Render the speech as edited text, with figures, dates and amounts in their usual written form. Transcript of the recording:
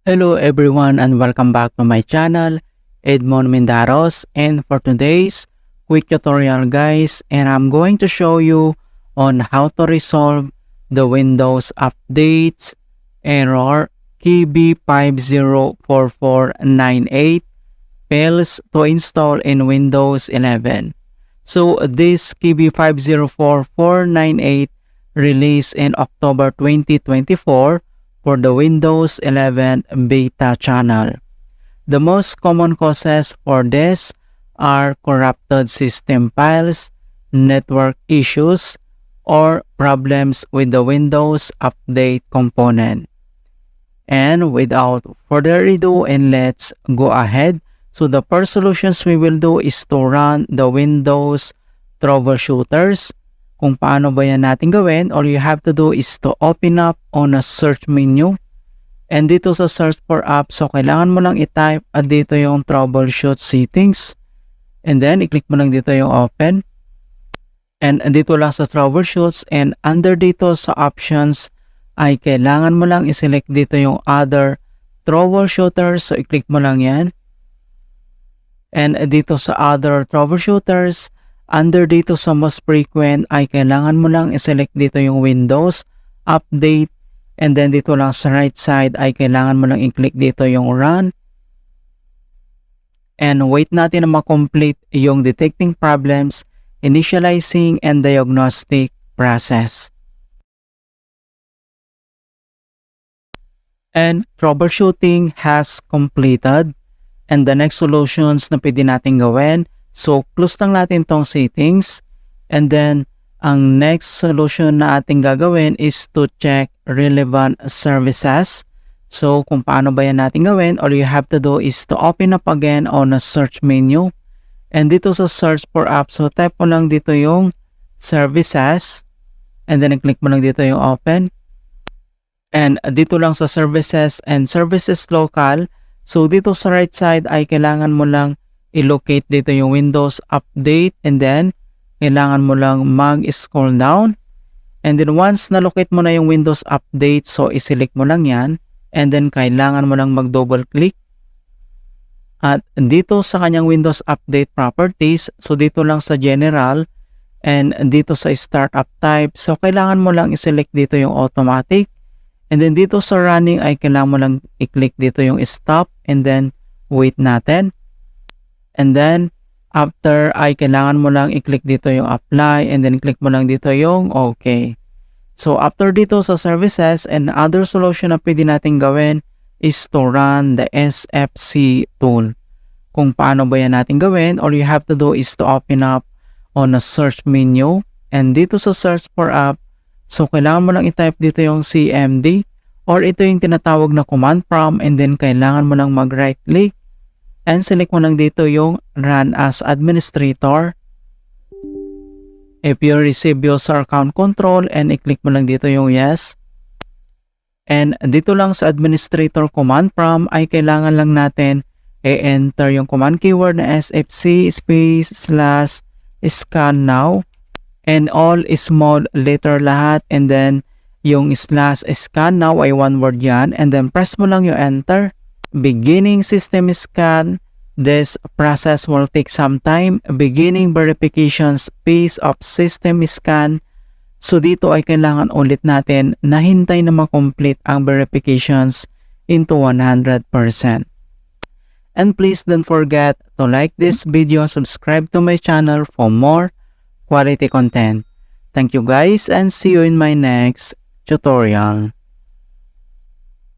Hello everyone and welcome back to my channel, Edmund Mindaros, and for today's quick tutorial guys, and I'm going to show you on how to resolve the Windows updates error KB504498 fails to install in Windows 11. So this KB504498 released in October 2024 for the Windows 11 beta channel. The most common causes for this are corrupted system files, network issues, or problems with the Windows Update component. And without further ado, and let's go ahead. So the first solutions we will do is to run the Windows Troubleshooters. Kung paano ba yan natin gawin, all you have to do is to open up on a search menu. And dito sa search for apps, so kailangan mo lang i-type at dito yung troubleshoot settings. And then, i-click mo lang dito yung open. And dito lang sa troubleshoots, and under dito sa options, ay kailangan mo lang i-select dito yung other troubleshooters. So, i-click mo lang yan. And dito sa other troubleshooters, under dito sa most frequent ay kailangan mo lang i-select dito yung Windows Update, and then dito lang sa right side ay kailangan mo lang i-click dito yung Run, and wait natin na ma-complete yung detecting problems, initializing, and diagnostic process. And troubleshooting has completed, and the next solutions na pwede natin gawin, so, close lang natin tong settings, and then, ang next solution na ating gagawin is to check relevant services. So, kung paano ba yan natin gawin, all you have to do is to open up again on a search menu, and dito sa search for apps, so type mo lang dito yung services, and then click mo lang dito yung open, and dito lang sa services and services local, so dito sa right side ay kailangan mo lang i-locate dito yung Windows Update, and then kailangan mo lang mag-scroll down, and then once na-locate mo na yung Windows Update, so i-select mo lang yan, and then kailangan mo lang mag-double click at dito sa kanyang Windows Update properties, so dito lang sa general and dito sa startup type, so kailangan mo lang i-select dito yung automatic, and then dito sa running ay kailangan mo lang i-click dito yung stop, and then wait natin. And then, after ay kailangan mo lang i-click dito yung apply, and then click mo lang dito yung okay. So, after dito sa services and other solution na pwede natin gawin is to run the SFC tool. Kung paano ba yan natin gawin, all you have to do is to open up on a search menu, and dito sa search for app, so kailangan mo lang i-type dito yung CMD, or ito yung tinatawag na command prompt, and then kailangan mo lang mag-right click, and select mo lang dito yung Run as Administrator. If you receive user account control, and i-click mo lang dito yung yes. And dito lang sa Administrator command prompt ay kailangan lang natin i-enter yung command keyword na SFC /scan now, and all small letter lahat, and then yung /scan now ay one word yan, and then press mo lang yung enter. Beginning system scan, this process will take some time. Beginning verifications phase of system scan, so dito ay kailangan ulit natin na hintay na makomplete ang verifications into 100%. And please don't forget to like this video, subscribe to my channel for more quality content. Thank you guys, and see you in my next tutorial.